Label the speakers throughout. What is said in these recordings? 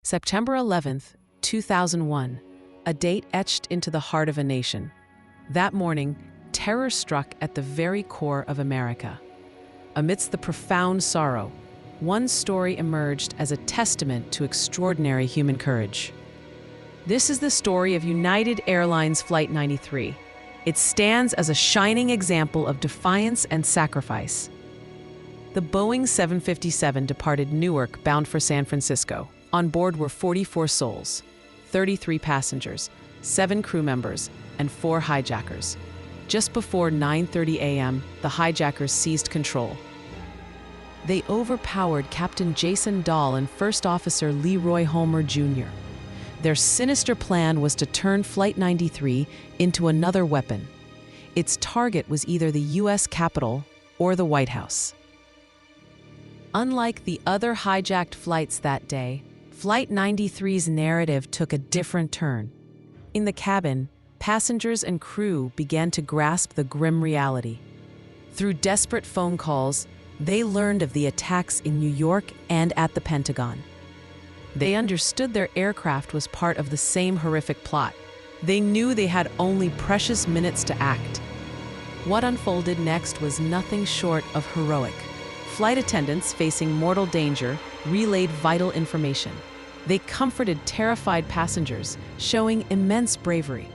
Speaker 1: September 11th, 2001, a date etched into the heart of a nation. That morning, terror struck at the very core of America. Amidst the profound sorrow, one story emerged as a testament to extraordinary human courage. This is the story of United Airlines Flight 93. It stands as a shining example of defiance and sacrifice. The Boeing 757 departed Newark bound for San Francisco. On board were 44 souls, 33 passengers, 7 crew members, and 4 hijackers. Just before 9:30 a.m., the hijackers seized control. They overpowered Captain Jason Dahl and First Officer Leroy Homer Jr. Their sinister plan was to turn Flight 93 into another weapon. Its target was either the U.S. Capitol or the White House. Unlike the other hijacked flights that day, Flight 93's narrative took a different turn. In the cabin, passengers and crew began to grasp the grim reality. Through desperate phone calls, they learned of the attacks in New York and at the Pentagon. They understood their aircraft was part of the same horrific plot. They knew they had only precious minutes to act. What unfolded next was nothing short of heroic. Flight attendants facing mortal danger relayed vital information. They comforted terrified passengers, showing immense bravery.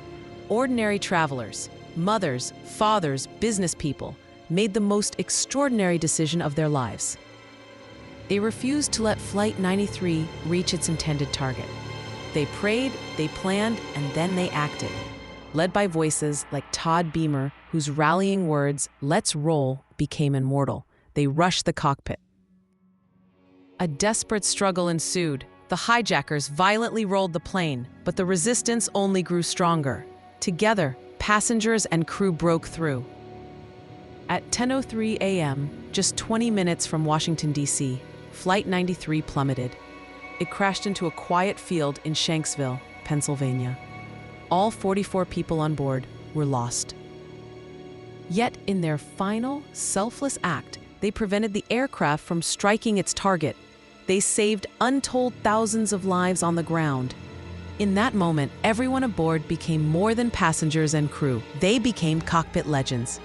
Speaker 1: Ordinary travelers, mothers, fathers, business people, made the most extraordinary decision of their lives. They refused to let Flight 93 reach its intended target. They prayed, they planned, and then they acted. Led by voices like Todd Beamer, whose rallying words, "Let's roll," became immortal, they rushed the cockpit. A desperate struggle ensued. The hijackers violently rolled the plane, but the resistance only grew stronger. Together, passengers and crew broke through. At 10:03 a.m., just 20 minutes from Washington, D.C., Flight 93 plummeted. It crashed into a quiet field in Shanksville, Pennsylvania. All 44 people on board were lost. Yet, in their final, selfless act, they prevented the aircraft from striking its target. They saved untold thousands of lives on the ground. In that moment, everyone aboard became more than passengers and crew. They became cockpit legends.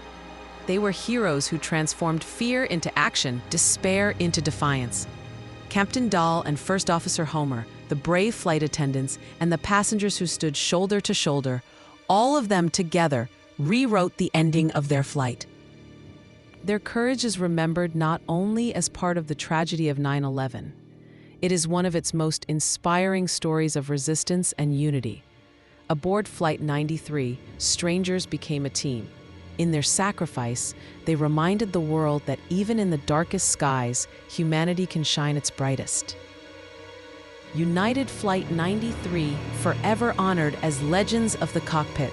Speaker 1: They were heroes who transformed fear into action, despair into defiance. Captain Dahl and First Officer Homer, the brave flight attendants, and the passengers who stood shoulder to shoulder, all of them together rewrote the ending of their flight. Their courage is remembered not only as part of the tragedy of 9/11. It is one of its most inspiring stories of resistance and unity. Aboard Flight 93, strangers became a team. In their sacrifice, they reminded the world that even in the darkest skies, humanity can shine its brightest. United Flight 93, forever honored as legends of the cockpit.